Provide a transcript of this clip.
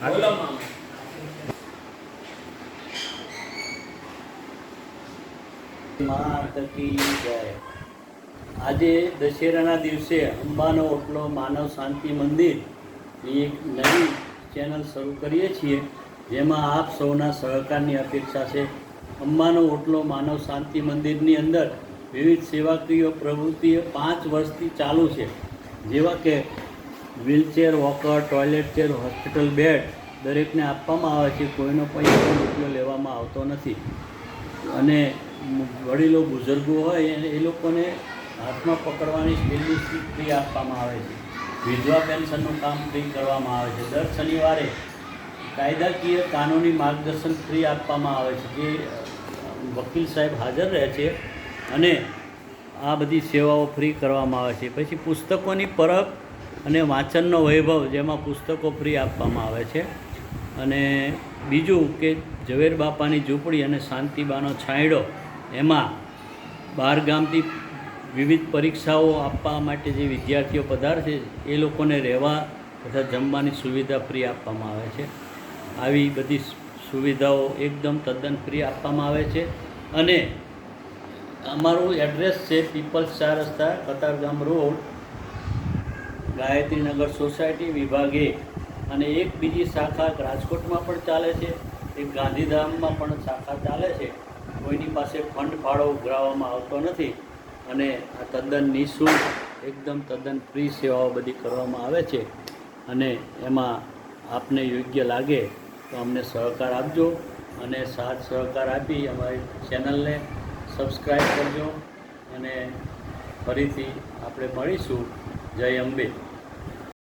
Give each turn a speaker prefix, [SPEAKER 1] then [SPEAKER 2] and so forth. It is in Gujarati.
[SPEAKER 1] બોલો આજે દશેરાના દિવસે અંબાનો ઓટલો માનવ શાંતિ મંદિર એક નવી ચેનલ શરૂ કરીએ છીએ, જેમાં આપ સૌના સહકારની અપેક્ષા છે. અંબાનો ઓટલો માનવ શાંતિ મંદિરની અંદર વિવિધ સેવાકીય પ્રવૃત્તિઓ 5 વર્ષથી ચાલુ છે, જેવા કે wheelchair, walker, toilet chair, hospital bed દરેકને આપવામાં આવે છે. કોઈનો પણ રૂપિયો લેવામાં આવતો નથી. અને વડીલો બુઝુર્ગો હોય એ લોકોને હાથમાં પકડવાની સ્ટીલની સ્ટીક ફ્રી આપવામાં આવે છે. વિધવા પેન્શનનું કામ ફ્રી કરવામાં આવે છે. દર શનિવારે કાયદાકીય કાનૂની માર્ગદર્શન ફ્રી આપવામાં આવે છે, જે વકીલ સાહેબ હાજર રહે છે અને આ બધી સેવાઓ ફ્રી કરવામાં આવે છે. પછી પુસ્તકોની પરબ અને વાંચનનો વૈભવ, જેમાં પુસ્તકો ફ્રી આપવામાં આવે છે. અને બીજું કે ઝવેર બાપાની ઝૂંપડી અને શાંતિબાનો છાંયડો, એમાં બહાર ગામથી વિવિધ પરીક્ષાઓ આપવા માટે જે વિદ્યાર્થીઓ પધારશે એ લોકોને રહેવા તથા જમવાની સુવિધા ફ્રી આપવામાં આવે છે. આવી બધી સુવિધાઓ એકદમ તદ્દન ફ્રી આપવામાં આવે છે. અને અમારું એડ્રેસ છે પીપલ્સ 4 રસ્તા, કતારગામ રોડ, ગાયત્રીનગર સોસાયટી, વિભાગ A. અને એક બીજી શાખા રાજકોટમાં પણ ચાલે છે, એક ગાંધીધામમાં પણ શાખા ચાલે છે. કોઈની પાસે ફંડ ફાળો ઉઘરાવવામાં આવતો નથી અને આ તદ્દન નિઃશુલ્ક, એકદમ તદ્દન ફ્રી સેવાઓ બધી કરવામાં આવે છે. અને એમાં આપને યોગ્ય લાગે તો અમને સહકાર આપજો અને સાથ સહકાર આપી અમારી ચેનલને સબસ્ક્રાઈબ કરજો. અને ફરીથી આપણે મળીશું. જય અંબે.